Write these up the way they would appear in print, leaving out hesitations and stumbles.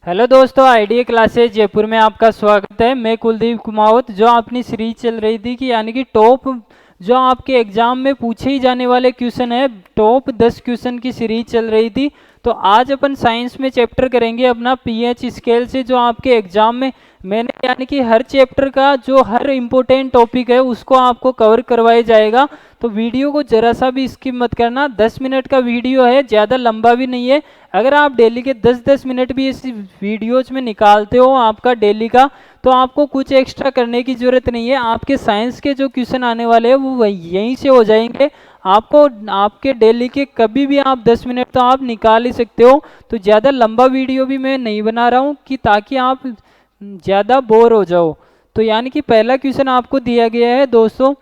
Hello दोस्तों, idea classes Jaipur में आपका स्वागत है। मैं कुलदीप कुमावत। जो अपनी सीरीज चल रही थी कि यानी कि टॉप जो आपके एग्जाम में पूछे ही जाने वाले क्वेश्चन है, टॉप 10 क्वेश्चन की सीरीज चल रही थी। तो आज अपन साइंस में चैप्टर करेंगे अपना पीएच स्केल से, जो आपके एग्जाम में मैंने यानी कि हर चैप्टर का जो हर इम्पोर्टेंट टॉपिक है उसको आपको कवर करवाया जाएगा। तो वीडियो को जरा सा भी स्किप मत करना। 10 मिनट का वीडियो है, ज़्यादा लंबा भी नहीं है। अगर आप डेली के 10-10 मिनट भी इस वीडियोज में निकालते हो आपका डेली का, तो आपको कुछ एक्स्ट्रा करने की ज़रूरत नहीं है। आपके साइंस के जो क्वेश्चन आने वाले हैं वो यहीं से हो जाएंगे। आपको आपके डेली के कभी भी आप 10 मिनट तो आप निकाल ही सकते हो। तो ज़्यादा लंबा वीडियो भी मैं नहीं बना रहा हूँ कि ताकि आप ज़्यादा बोर हो जाओ। तो यानी कि पहला क्वेश्चन आपको दिया गया है दोस्तों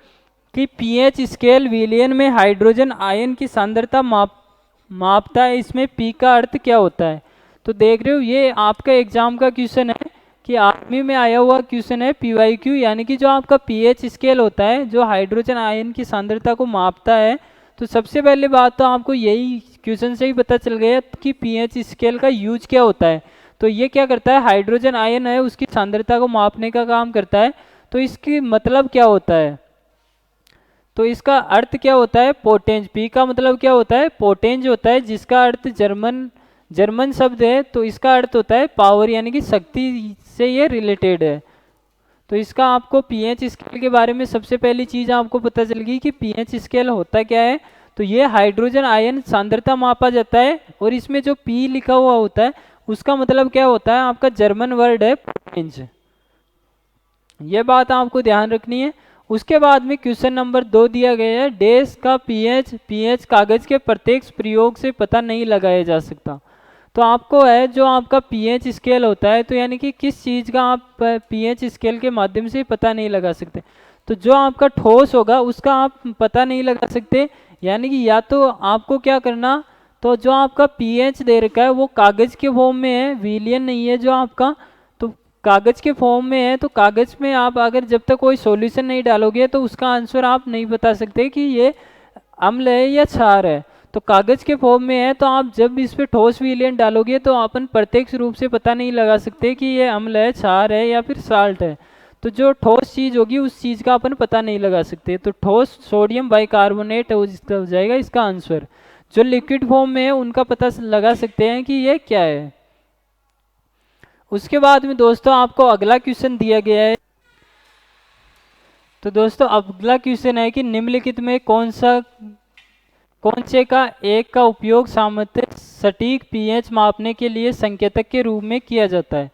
कि पीएच स्केल विलयन में हाइड्रोजन आयन की सांद्रता मापता है, इसमें पी का अर्थ क्या होता है। तो देख रहे हो, ये आपका एग्जाम का क्वेश्चन है कि आर्मी में आया हुआ क्वेश्चन है पीवाईक्यू, यानी कि जो आपका पीएच स्केल होता है जो हाइड्रोजन आयन की सांद्रता को मापता है। तो सबसे पहले बात तो आपको यही क्वेश्चन से ही पता चल गया कि पीएच स्केल का यूज क्या होता है। तो ये क्या करता है, हाइड्रोजन आयन है उसकी सांद्रता को मापने का काम करता है। तो इसकी मतलब क्या होता है, तो इसका अर्थ क्या होता है, पोटेंज। पी का मतलब क्या होता है, पोटेंज होता है, जिसका अर्थ जर्मन जर्मन शब्द है। तो इसका अर्थ होता है पावर, यानी कि शक्ति से ये रिलेटेड है। तो इसका आपको पीएच स्केल के बारे में सबसे पहली चीज़ आपको पता चल गई कि पीएच स्केल होता क्या है। तो ये हाइड्रोजन आयन सांद्रता मापा जाता है, और इसमें जो पी लिखा हुआ होता है उसका मतलब क्या होता है, आपका जर्मन वर्ड है पोटेंज। ये बात आपको ध्यान रखनी है। उसके बाद में क्वेश्चन नंबर 2 दिया गया है, डैश का पीएच पीएच कागज के प्रत्यक्ष प्रयोग से पता नहीं लगाया जा सकता। तो आपको है जो आपका पीएच स्केल होता है, तो यानी कि किस चीज़ का आप पीएच स्केल के माध्यम से पता नहीं लगा सकते। तो जो आपका ठोस होगा उसका आप पता नहीं लगा सकते, यानी कि या तो आपको क्या करना, तो जो आपका पीएच दे रखा है वो कागज के फॉर्म में है, विलियन नहीं है जो आपका। तो कागज के फॉर्म में है, तो कागज में आप अगर जब तक कोई सॉल्यूशन नहीं डालोगे तो उसका आंसर आप नहीं बता सकते कि ये अम्ल है या क्षार है। तो कागज के फॉर्म में है, तो आप जब इस पे ठोस विलयन डालोगे तो अपन प्रत्यक्ष रूप से पता नहीं लगा सकते कि ये अम्ल है, क्षार है या फिर साल्ट है। तो जो ठोस चीज़ होगी उस चीज़ का अपन पता नहीं लगा सकते। तो ठोस सोडियम बाइकार्बोनेट हो जाएगा इसका आंसर। जो लिक्विड फॉर्म में है उनका पता लगा सकते हैं कि ये क्या है। उसके बाद में दोस्तों आपको अगला क्वेश्चन दिया गया है। तो दोस्तों अगला क्वेश्चन है कि निम्नलिखित में कौन से का एक का उपयोग सामान्यतः सटीक पीएच मापने के लिए संकेतक के रूप में किया जाता है।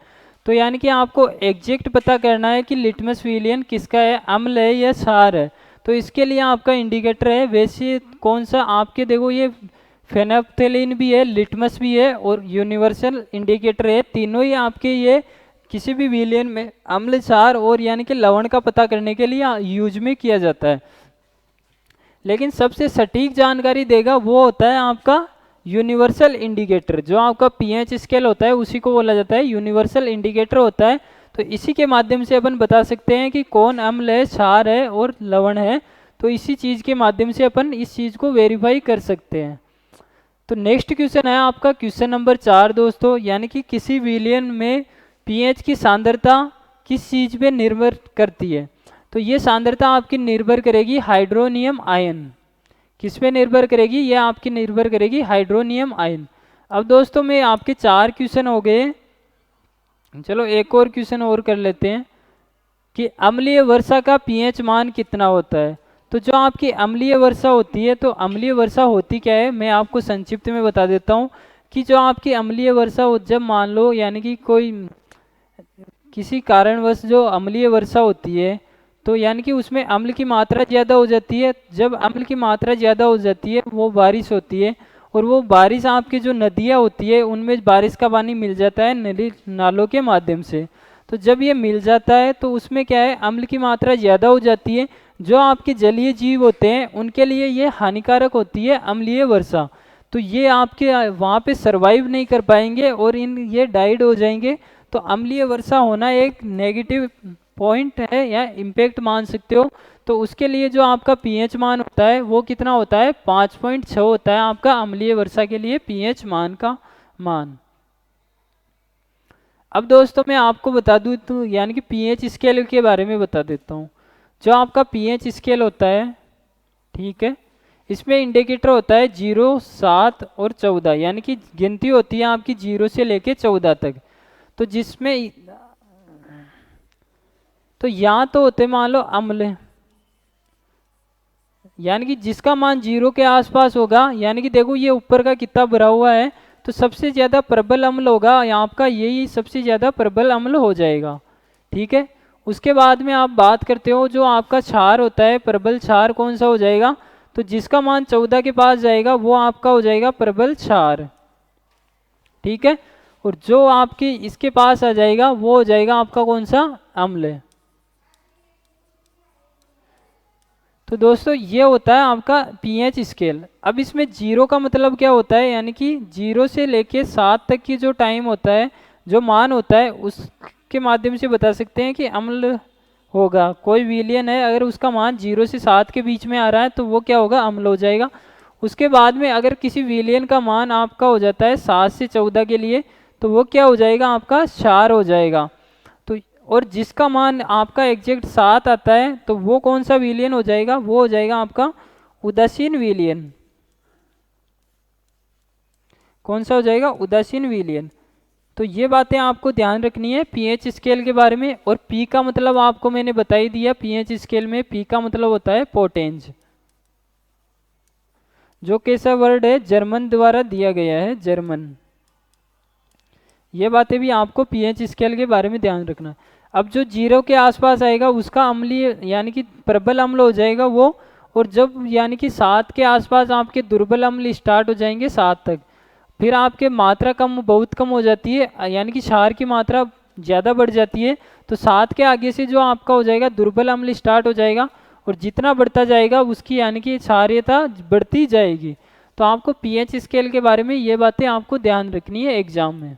तो यानी कि आपको एग्जैक्ट पता करना है कि लिटमस विलियन किसका है, अम्ल है या क्षार है। तो इसके लिए आपका इंडिकेटर है, वैसे कौन सा आपके देखो ये फेनोप्थेलिन भी है, लिटमस भी है और यूनिवर्सल इंडिकेटर है। तीनों ही आपके ये किसी भी विलियन में अम्ल, क्षार और यानी कि लवण का पता करने के लिए यूज में किया जाता है। लेकिन सबसे सटीक जानकारी देगा वो होता है आपका यूनिवर्सल इंडिकेटर। जो आपका पीएच स्केल होता है उसी को बोला जाता है यूनिवर्सल इंडिकेटर होता है। तो इसी के माध्यम से अपन बता सकते हैं कि कौन अम्ल है, क्षार है और लवण है। तो इसी चीज़ के माध्यम से अपन इस चीज़ को वेरीफाई कर सकते हैं। तो नेक्स्ट क्वेश्चन है आपका क्वेश्चन नंबर 4 दोस्तों, यानी कि किसी विलियन में पीएच की सांद्रता किस चीज़ पे निर्भर करती है। तो ये सांद्रता आपकी निर्भर करेगी हाइड्रोनियम आयन। किस पे निर्भर करेगी, ये आपकी निर्भर करेगी हाइड्रोनियम आयन। अब दोस्तों में आपके 4 क्वेश्चन हो गए। चलो एक और क्वेश्चन और कर लेते हैं कि अम्लीय वर्षा का पीएच मान कितना होता है। तो जो आपकी अम्लीय वर्षा होती है, तो अम्लीय वर्षा होती क्या है, मैं आपको संक्षिप्त में बता देता हूँ कि जो आपकी अम्लीय वर्षा हो, जब मान लो यानी कि कोई किसी कारणवश जो अम्लीय वर्षा होती है, तो यानी कि उसमें अम्ल की मात्रा ज़्यादा हो जाती है। जब अम्ल की मात्रा ज़्यादा हो जाती है वो बारिश होती है, और वो बारिश आपकी जो नदियाँ होती है उनमें बारिश का पानी मिल जाता है नदी नालों के माध्यम से। तो जब ये मिल जाता है तो उसमें क्या है, अम्ल की मात्रा ज़्यादा हो जाती है। जो आपके जलीय जीव होते हैं उनके लिए ये हानिकारक होती है अम्लीय वर्षा। तो ये आपके वहाँ पे सरवाइव नहीं कर पाएंगे और ये डाइड हो जाएंगे। तो अम्लीय वर्षा होना एक नेगेटिव पॉइंट है या इम्पैक्ट मान सकते हो। तो उसके लिए जो आपका पीएच मान होता है वो कितना होता है, 5.6 होता है आपका अम्लीय वर्षा के लिए पीएच मान का मान। अब दोस्तों मैं आपको बता दूं तो यानी कि पीएच स्केल के बारे में बता देता हूँ। जो आपका पीएच स्केल होता है, ठीक है, इसमें इंडिकेटर होता है 0, 7 और 14, यानी कि गिनती होती है आपकी 0 से लेके 14 तक। तो जिसमें तो यहाँ तो होते मान लो अम्ल, यानी कि जिसका मान 0 के आसपास होगा, यानी कि देखो ये ऊपर का कितना भरा हुआ है, तो सबसे ज़्यादा प्रबल अम्ल होगा यहाँ आपका, यही सबसे ज़्यादा प्रबल अम्ल हो जाएगा। ठीक है, उसके बाद में आप बात करते हो जो आपका क्षार होता है, प्रबल क्षार कौन सा हो जाएगा, तो जिसका मान 14 के पास जाएगा वो आपका हो जाएगा प्रबल क्षार। ठीक है, और जो आपके इसके पास आ जाएगा वो हो जाएगा आपका कौन सा, अम्ल। तो दोस्तों ये होता है आपका पीएच स्केल। अब इसमें 0 का मतलब क्या होता है, यानी कि 0 से लेके 7 तक की जो टाइम होता है, जो मान होता है, उसके माध्यम से बता सकते हैं कि अम्ल होगा। कोई विलियन है, अगर उसका मान 0 से 7 के बीच में आ रहा है तो वो क्या होगा, अम्ल हो जाएगा। उसके बाद में अगर किसी विलियन का मान आपका हो जाता है 7 से 14 के लिए, तो वो क्या हो जाएगा, आपका क्षार हो जाएगा। तो और जिसका मान आपका एग्जैक्ट 7 आता है तो वो कौन सा विलियन हो जाएगा, वो हो जाएगा आपका उदासीन विलियन। कौन सा हो जाएगा, उदासीन विलियन। तो ये बातें आपको ध्यान रखनी है पीएच स्केल के बारे में। और पी का मतलब आपको मैंने बता ही दिया, पीएच स्केल में पी का मतलब होता है पोटेंज, जो कैसा वर्ड है, जर्मन द्वारा दिया गया है, जर्मन। ये बातें भी आपको पीएच स्केल के बारे में ध्यान रखना। अब जो 0 के आसपास आएगा उसका अम्लीय यानी कि प्रबल अम्ल हो जाएगा वो। और जब यानी कि 7 के आसपास आपके दुर्बल अम्ल स्टार्ट हो जाएंगे 7 तक, फिर आपके मात्रा कम, बहुत कम हो जाती है, यानी कि क्षार की मात्रा ज़्यादा बढ़ जाती है। तो 7 के आगे से जो आपका हो जाएगा दुर्बल अम्ल स्टार्ट हो जाएगा, और जितना बढ़ता जाएगा उसकी यानी कि क्षारीयता बढ़ती जाएगी। तो आपको पीएच स्केल के बारे में ये बातें आपको ध्यान रखनी है एग्जाम में।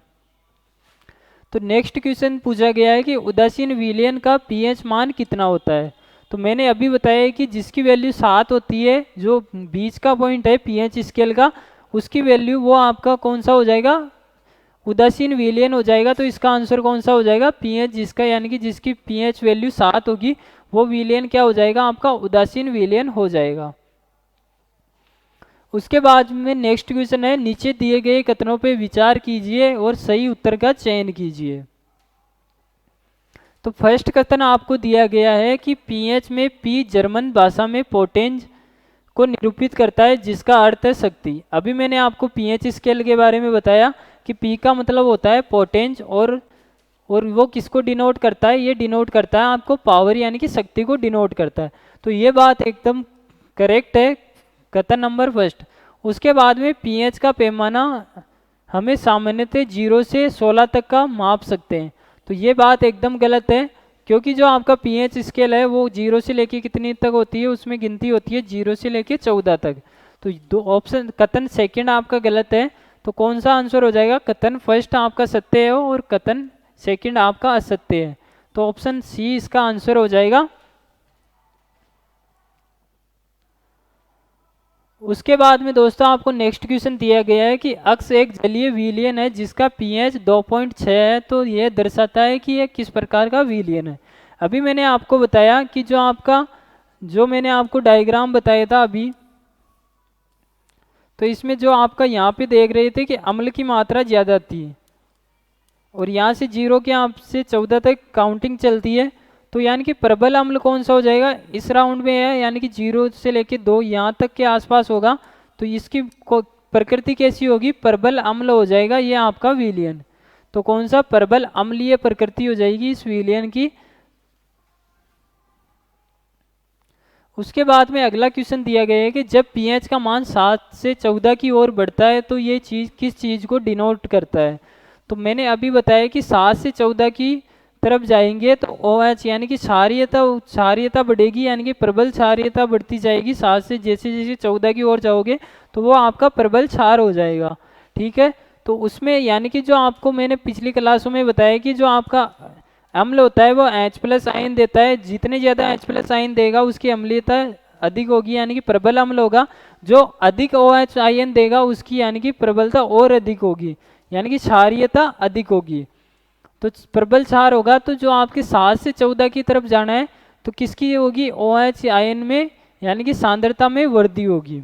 तो नेक्स्ट क्वेश्चन पूछा गया है कि उदासीन विलयन का पीएच मान कितना होता है। तो मैंने अभी बताया कि जिसकी वैल्यू 7 होती है, जो बीच का पॉइंट है पीएच स्केल का, उसकी वैल्यू वो आपका कौन सा हो जाएगा, उदासीन विलयन हो जाएगा। तो इसका आंसर कौन सा हो जाएगा, पीएच, जिसका यानी कि जिसकी पीएच वैल्यू 7 होगी वो विलयन क्या हो जाएगा, आपका उदासीन विलयन हो जाएगा। उसके बाद में नेक्स्ट क्वेश्चन है, नीचे दिए गए कथनों पर विचार कीजिए और सही उत्तर का चयन कीजिए। तो फर्स्ट कथन आपको दिया गया है कि पीएच में पी जर्मन भाषा में पोटेंज को निरूपित करता है, जिसका अर्थ है शक्ति। अभी मैंने आपको पीएच स्केल के बारे में बताया कि पी का मतलब होता है पोटेंज, और वो किसको डिनोट करता है, ये डिनोट करता है आपको पावर यानी कि शक्ति को डिनोट करता है। तो ये बात एकदम करेक्ट है, कथन नंबर फर्स्ट। उसके बाद में पीएच का पैमाना हमें सामान्यतः 0 से 16 तक का माप सकते हैं। तो ये बात एकदम गलत है, क्योंकि जो आपका पीएच स्केल है वो 0 से लेके कितनी तक होती है, उसमें गिनती होती है 0 से लेके 14 तक। तो दो ऑप्शन, कथन सेकंड आपका गलत है। तो कौन सा आंसर हो जाएगा, कथन फर्स्ट आपका सत्य है और कथन सेकंड आपका असत्य है। तो ऑप्शन सी इसका आंसर हो जाएगा। उसके बाद में दोस्तों आपको नेक्स्ट क्वेश्चन दिया गया है कि अक्स एक जलीय विलयन है जिसका पीएच 2.6 है, तो यह दर्शाता है कि यह किस प्रकार का विलयन है। अभी मैंने आपको बताया कि जो मैंने आपको डायग्राम बताया था अभी, तो इसमें जो आपका यहाँ पे देख रहे थे कि अम्ल की मात्रा ज़्यादा थी, और यहाँ से 0 के आप से 14 तक काउंटिंग चलती है। तो यानी कि प्रबल अम्ल कौन सा हो जाएगा, इस राउंड में है, यानी कि 0 से लेके 2 यहाँ तक के आसपास होगा। तो इसकी प्रकृति कैसी होगी, प्रबल अम्ल हो जाएगा ये आपका विलयन। तो कौन सा, प्रबल अम्लीय प्रकृति हो जाएगी इस विलयन की। उसके बाद में अगला क्वेश्चन दिया गया है कि जब पीएच का मान 7 से 14 की ओर बढ़ता है तो ये चीज़ किस चीज़ को डिनोट करता है। तो मैंने अभी बताया कि 7 से 14 की तरफ जाएंगे तो OH यानी कि क्षारीयता बढ़ेगी, यानी कि प्रबल क्षारीयता बढ़ती जाएगी। 7 से जैसे जैसे 14 की ओर जाओगे तो वो आपका प्रबल क्षार हो जाएगा। ठीक है, तो उसमें यानी कि जो आपको मैंने पिछली क्लासों में बताया कि जो आपका अम्ल होता है वो H+ आयन देता है, जितने ज़्यादा H+ आयन देगा उसकी अम्लीयता अधिक होगी, यानी कि प्रबल अम्ल होगा। जो अधिक OH आयन देगा उसकी यानी कि प्रबलता और अधिक होगी, यानी कि क्षारीयता अधिक होगी। तो प्रबल क्षार होगा तो जो आपके 7 से 14 की तरफ जाना है तो किसकी होगी, OH आयन में यानी कि सांद्रता में वृद्धि होगी।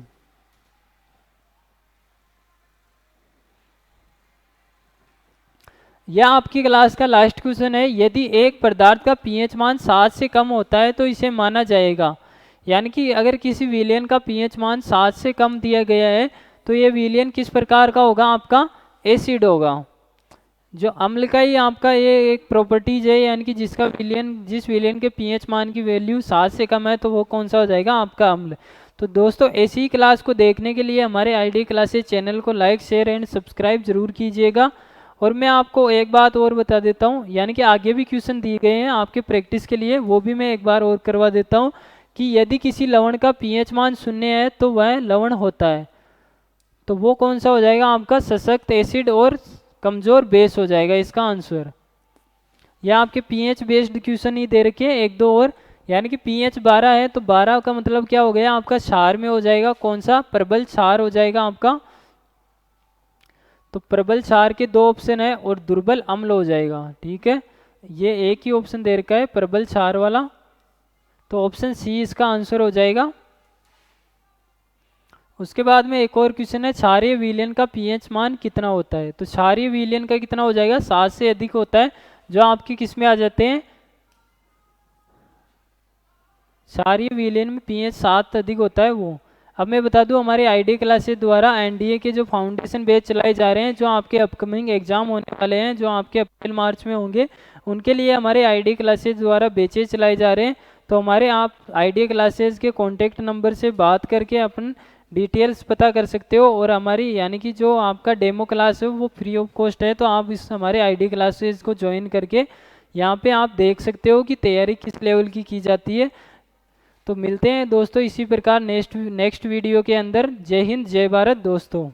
यह आपकी क्लास का लास्ट क्वेश्चन है। यदि एक पदार्थ का पीएच मान 7 से कम होता है तो इसे माना जाएगा, यानी कि अगर किसी विलयन का पीएच मान 7 से कम दिया गया है तो ये विलयन किस प्रकार का होगा, आपका एसिड होगा। जो अम्ल का ही आपका ये एक प्रॉपर्टीज है, यानी कि जिसका विलयन, जिस विलयन के पीएच मान की वैल्यू 7 से कम है तो वो कौन सा हो जाएगा, आपका अम्ल। तो दोस्तों ऐसी ही क्लास को देखने के लिए हमारे आईडी क्लासेस चैनल को लाइक शेयर एंड सब्सक्राइब जरूर कीजिएगा। और मैं आपको एक बात और बता देता हूँ, यानी कि आगे भी क्वेश्चन दिए गए हैं आपके प्रैक्टिस के लिए, वो भी मैं एक बार और करवा देता हूँ कि यदि किसी लवण का पीएच मान 0 है तो वह लवण होता है, तो वो कौन सा हो जाएगा, आपका सशक्त एसिड और कमजोर बेस हो जाएगा इसका आंसर। या आपके पीएच बेस्ड क्वेश्चन ही दे रखे हैं एक दो और, यानी कि पीएच 12 है तो 12 का मतलब क्या हो गया, आपका क्षार में हो जाएगा, कौन सा, प्रबल क्षार हो जाएगा आपका। तो प्रबल क्षार के 2 ऑप्शन है और दुर्बल अम्ल हो जाएगा, ठीक है। ये एक ही ऑप्शन दे रखा है प्रबल क्षार वाला, तो ऑप्शन सी इसका आंसर हो जाएगा। उसके बाद में एक और क्वेश्चन है, क्षारीय विलयन का पीएच मान कितना होता है। तो क्षारीय विलयन का कितना हो जाएगा, 7 से अधिक होता है, जो आपकी किस में आ जाते हैं, क्षारीय विलयन में पीएच 7 अधिक होता है वो। अब मैं बता दूं हमारे आईडी क्लासेस द्वारा एनडीए के जो फाउंडेशन बैच चलाए जा रहे हैं, जो आपके अपकमिंग एग्जाम होने वाले हैं, जो आपके अप्रैल मार्च में होंगे, उनके लिए हमारे आईडी क्लासेस द्वारा बैचेज चलाए जा रहे हैं। तो हमारे आप आईडी क्लासेस के कॉन्टैक्ट नंबर से बात करके अपन डिटेल्स पता कर सकते हो। और हमारी यानी कि जो आपका डेमो क्लास है वो फ्री ऑफ कॉस्ट है, तो आप इस हमारे आईडी क्लासेस को ज्वाइन करके यहाँ पे आप देख सकते हो कि तैयारी किस लेवल की जाती है। तो मिलते हैं दोस्तों इसी प्रकार नेक्स्ट वीडियो के अंदर। जय हिंद जय भारत दोस्तों।